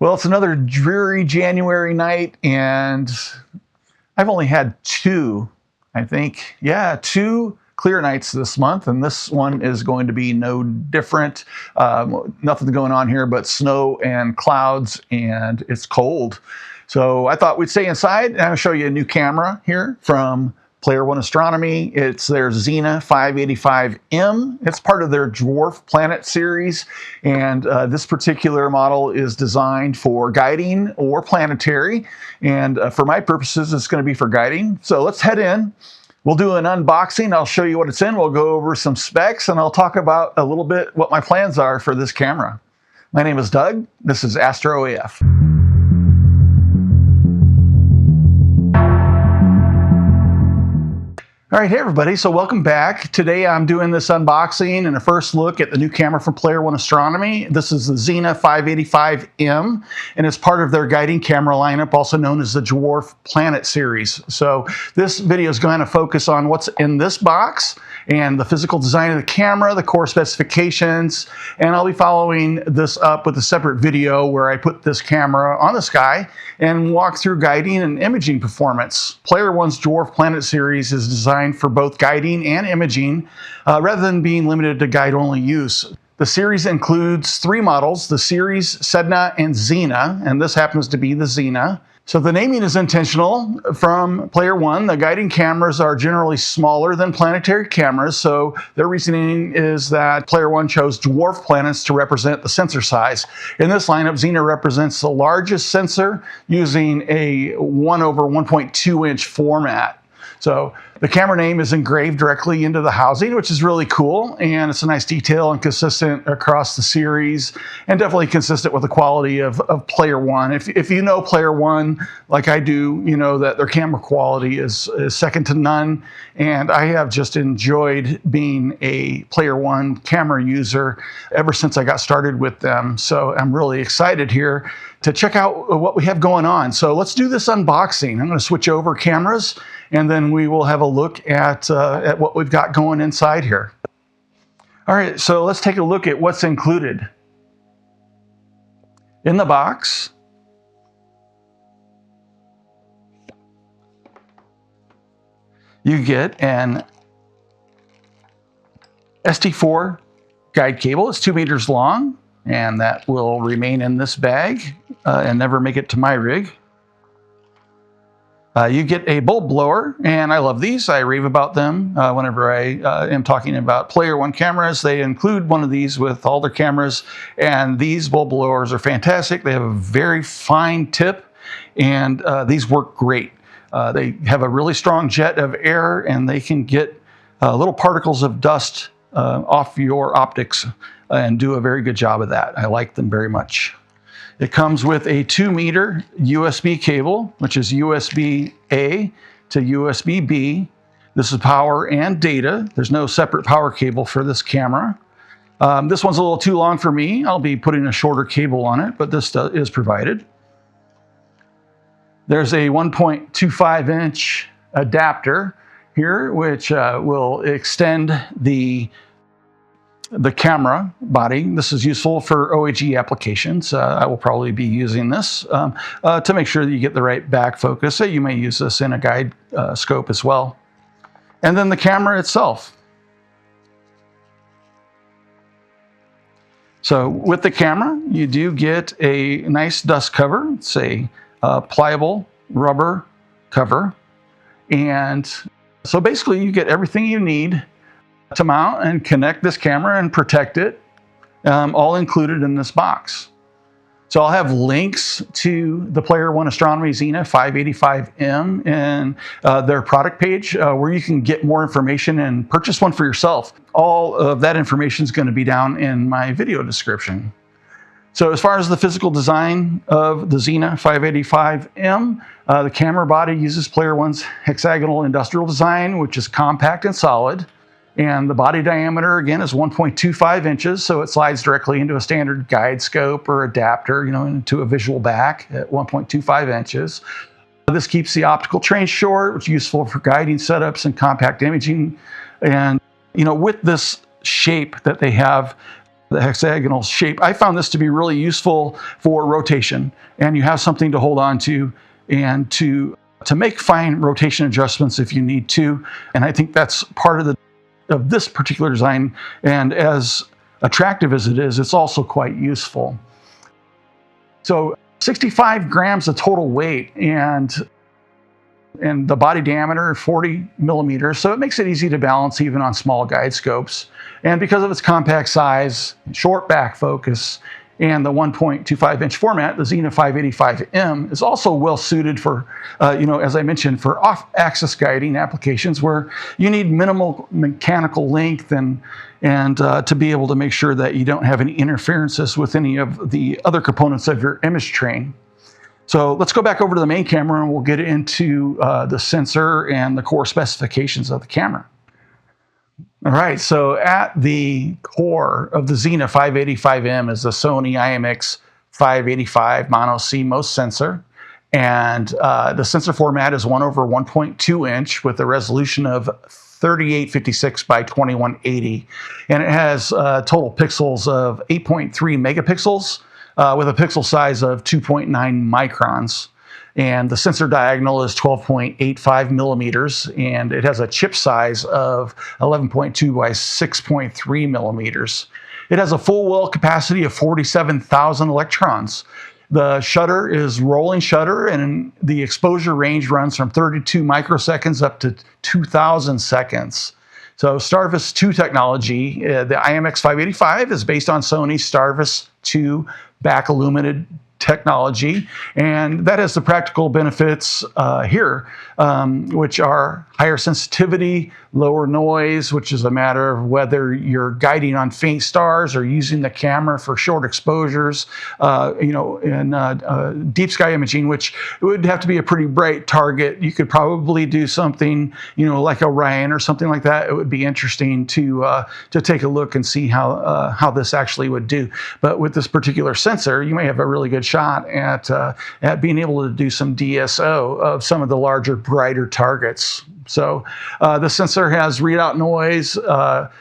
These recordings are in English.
Well, it's another dreary January night, and I've only had two clear nights this month, and this one is going to be no different. Nothing going on here but snow and clouds, and it's cold. So I thought we'd stay inside, and I'll show you a new camera here from Player One Astronomy. It's their Xena 585M. It's part of their Dwarf Planet series, and this particular model is designed for guiding or planetary, and for my purposes, it's going to be for guiding. So let's head in. We'll do an unboxing. I'll show you what it's in. We'll go over some specs, and I'll talk about a little bit what my plans are for this camera. My name is Doug. This is Astro AF. All right, hey everybody, so welcome back. Today I'm doing this unboxing and a first look at the new camera from Player One Astronomy. This is the Xena 585M, and it's part of their guiding camera lineup, also known as the Dwarf Planet series. So this video is going to focus on what's in this box and the physical design of the camera, the core specifications, and I'll be following this up with a separate video where I put this camera on the sky and walk through guiding and imaging performance. Player One's Dwarf Planet series is designed for both guiding and imaging, rather than being limited to guide-only use. The series includes three models, the series, Xena, and Xena, and this happens to be the Xena. So the naming is intentional from Player One. The guiding cameras are generally smaller than planetary cameras, so their reasoning is that Player One chose dwarf planets to represent the sensor size. In this lineup, Xena represents the largest sensor using a 1/1.2 inch format. So the camera name is engraved directly into the housing, which is really cool, and it's a nice detail and consistent across the series, and definitely consistent with the quality of Player One. If you know Player One like I do, you know that their camera quality is second to none, and I have just enjoyed being a Player One camera user ever since I got started with them. So I'm really excited here to check out what we have going on. So let's do this unboxing. I'm going to switch over cameras, and then we will have a look at what we've got going inside here. All right, so let's take a look at what's included. In the box, you get an ST4 guide cable. It's 2 meters long, and that will remain in this bag and never make it to my rig. You get a bulb blower, and I love these. I rave about them whenever I am talking about Player One cameras. They include one of these with all their cameras, and these bulb blowers are fantastic. They have a very fine tip, and these work great. They have a really strong jet of air, and they can get little particles of dust off your optics and do a very good job of that. I like them very much. It comes with a 2-meter USB cable, which is USB-A to USB-B. This is power and data. There's no separate power cable for this camera. This one's a little too long for me. I'll be putting a shorter cable on it, but this is provided. There's a 1.25 inch adapter here, which will extend the camera body. This is useful for OAG applications. I will probably be using this to make sure that you get the right back focus. So you may use this in a guide scope as well. And then the camera itself. So with the camera, you do get a nice dust cover. It's a pliable rubber cover. And so basically you get everything you need to mount and connect this camera and protect it, all included in this box. So I'll have links to the Player One Astronomy Xena 585M and their product page where you can get more information and purchase one for yourself. All of that information is going to be down in my video description. So as far as the physical design of the Xena 585M, the camera body uses Player One's hexagonal industrial design, which is compact and solid. And the body diameter, again, is 1.25 inches, so it slides directly into a standard guide scope or adapter, into a visual back at 1.25 inches. This keeps the optical train short, which is useful for guiding setups and compact imaging. And, with this shape that they have, the hexagonal shape. I found this to be really useful for rotation, and you have something to hold on to and to make fine rotation adjustments if you need to. And I think that's part of this particular design. And as attractive as it is, it's also quite useful. So 65 grams of total weight, and the body diameter 40 millimeters, so it makes it easy to balance even on small guide scopes. And because of its compact size, short back focus, and the 1.25-inch format, the Xena 585M is also well suited for, as I mentioned, for off-axis guiding applications where you need minimal mechanical length and to be able to make sure that you don't have any interferences with any of the other components of your image train. So let's go back over to the main camera and we'll get into the sensor and the core specifications of the camera. All right, so at the core of the Xena 585M is the Sony IMX585 mono CMOS sensor. And the sensor format is 1/1.2 inch with a resolution of 3856 by 2180. And it has total pixels of 8.3 megapixels with a pixel size of 2.9 microns. And the sensor diagonal is 12.85 millimeters, and it has a chip size of 11.2 by 6.3 millimeters. It has a full well capacity of 47,000 electrons. The shutter is rolling shutter, and the exposure range runs from 32 microseconds up to 2,000 seconds. So STARVIS 2 technology, the IMX585 is based on Sony's STARVIS 2 back illuminated technology, and that has the practical benefits here, which are higher sensitivity, lower noise, which is a matter of whether you're guiding on faint stars or using the camera for short exposures, in deep sky imaging, which would have to be a pretty bright target. You could probably do something, like Orion or something like that. It would be interesting to take a look and see how this actually would do. But with this particular sensor, you may have a really good shot at being able to do some DSO of some of the larger, brighter targets. So the sensor has readout noise of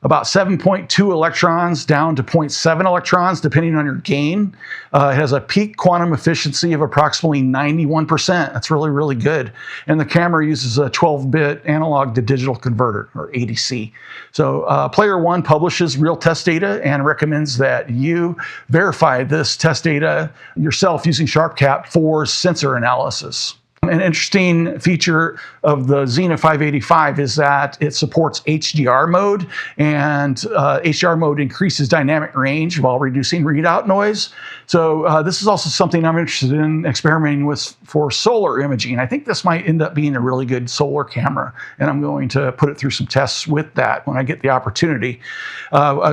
about 7.2 electrons down to 0.7 electrons, depending on your gain. It has a peak quantum efficiency of approximately 91%. That's really, really good. And the camera uses a 12-bit analog to digital converter, or ADC. So Player One publishes real test data and recommends that you verify this test data yourself using SharpCap for sensor analysis. An interesting feature of the Xena 585 is that it supports HDR mode, and HDR mode increases dynamic range while reducing readout noise. So this is also something I'm interested in experimenting with for solar imaging. I think this might end up being a really good solar camera, and I'm going to put it through some tests with that when I get the opportunity,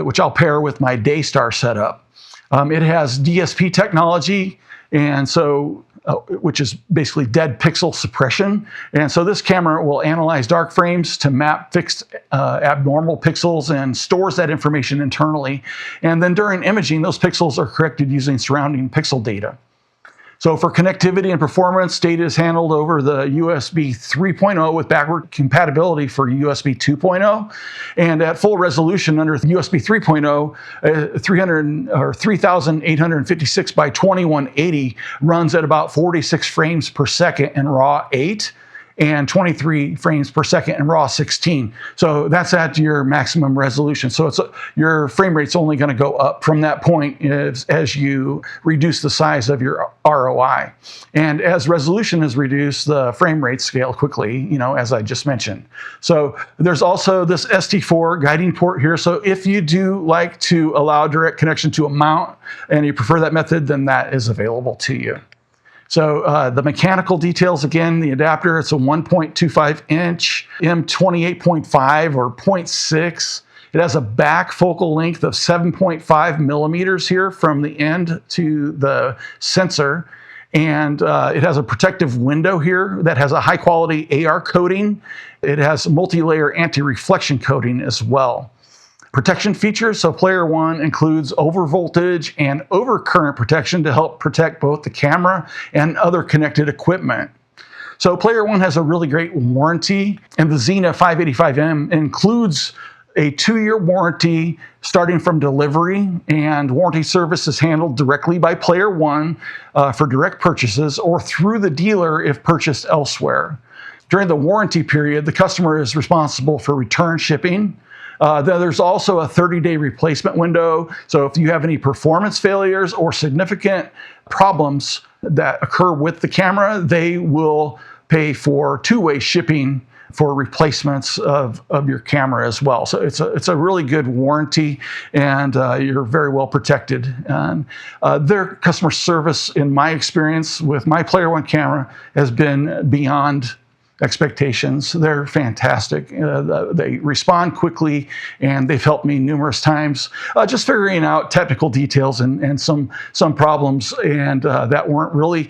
which I'll pair with my Daystar setup. It has DSP technology, and so which is basically dead pixel suppression. And so this camera will analyze dark frames to map fixed abnormal pixels and stores that information internally. And then during imaging, those pixels are corrected using surrounding pixel data. So for connectivity and performance, data is handled over the USB 3.0 with backward compatibility for USB 2.0. And at full resolution under USB 3.0, 3856 by 2180 runs at about 46 frames per second in RAW 8 and 23 frames per second in RAW 16. So that's at your maximum resolution. So your frame rate's only going to go up from that point as you reduce the size of your ROI. And as resolution is reduced, the frame rates scale quickly, as I just mentioned. So there's also this ST4 Guiding port here. So if you do like to allow direct connection to a mount and you prefer that method, then that is available to you. So the mechanical details, again, the adapter, it's a 1.25-inch M28.5 or 0.6. It has a back focal length of 7.5 millimeters here from the end to the sensor. And it has a protective window here that has a high-quality AR coating. It has multi-layer anti-reflection coating as well. Protection features, so Player One includes overvoltage and overcurrent protection to help protect both the camera and other connected equipment. So Player One has a really great warranty, and the Xena 585M includes a 2-year warranty starting from delivery, and warranty service is handled directly by Player One for direct purchases or through the dealer if purchased elsewhere. During the warranty period, the customer is responsible for return shipping. There's also a 30-day replacement window. So if you have any performance failures or significant problems that occur with the camera, they will pay for 2-way shipping for replacements of your camera as well. So it's a really good warranty, and you're very well protected. And their customer service, in my experience with my Player One camera, has been beyond expectations. They're fantastic. They respond quickly, and they've helped me numerous times just figuring out technical details and some problems, and that weren't really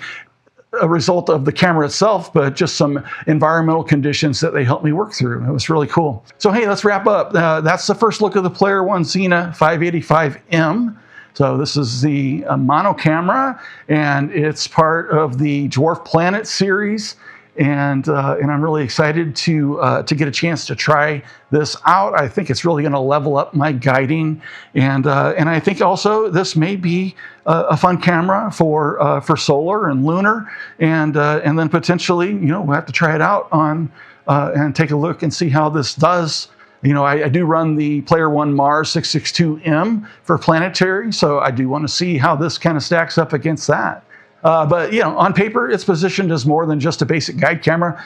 a result of the camera itself, but just some environmental conditions that they helped me work through. It was really cool. So hey, let's wrap up. That's the first look of the Player One Xena 585M. So this is the mono camera, and it's part of the Dwarf Planet series. And I'm really excited to get a chance to try this out. I think it's really going to level up my guiding, and I think also this may be a fun camera for solar and lunar, and then potentially, we'll have to try it out on and take a look and see how this does. I do run the Player One Mars 662M for planetary, so I do want to see how this kind of stacks up against that. But on paper, it's positioned as more than just a basic guide camera.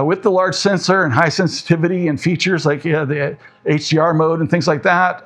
With the large sensor and high sensitivity and features like the HDR mode and things like that,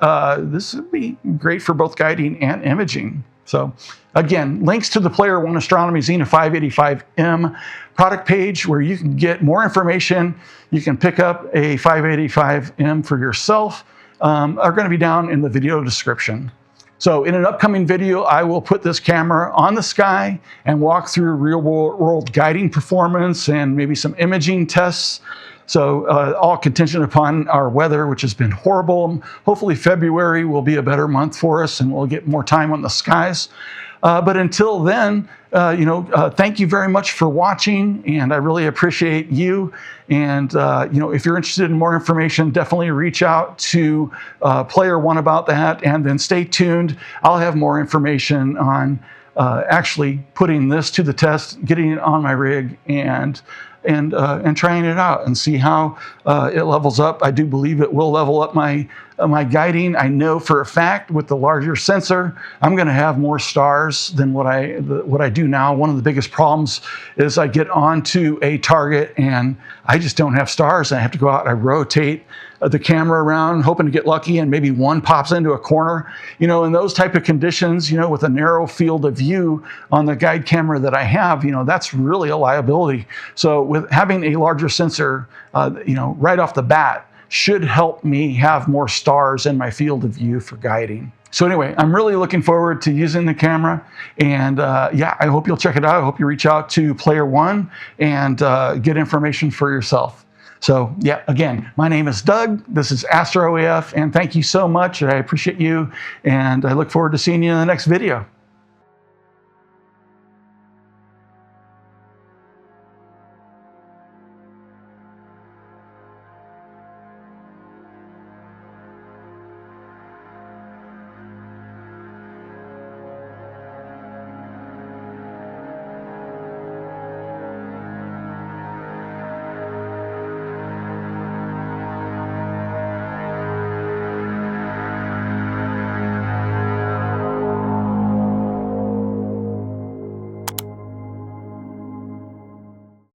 this would be great for both guiding and imaging. So again, links to the Player One Astronomy Xena 585M product page where you can get more information. You can pick up a 585M for yourself, are going to be down in the video description. So in an upcoming video, I will put this camera on the sky and walk through real world guiding performance and maybe some imaging tests. So all contingent upon our weather, which has been horrible. Hopefully February will be a better month for us and we'll get more time on the skies. But until then, thank you very much for watching, and I really appreciate you. And if you're interested in more information, definitely reach out to Player One about that, and then stay tuned. I'll have more information on actually putting this to the test, getting it on my rig, and trying it out and see how it levels up. I do believe it will level up my guiding. I know for a fact with the larger sensor, I'm going to have more stars than what I do now. One of the biggest problems is I get onto a target and I just don't have stars. I have to go out and I rotate the camera around, hoping to get lucky, and maybe one pops into a corner. In those type of conditions, with a narrow field of view on the guide camera that I have, that's really a liability. So with having a larger sensor, right off the bat, should help me have more stars in my field of view for guiding. So anyway, I'm really looking forward to using the camera, and I hope you'll check it out. I hope you reach out to Player One and get information for yourself. So yeah, again, my name is Doug. This is AstroAF, and thank you so much. I appreciate you, and I look forward to seeing you in the next video.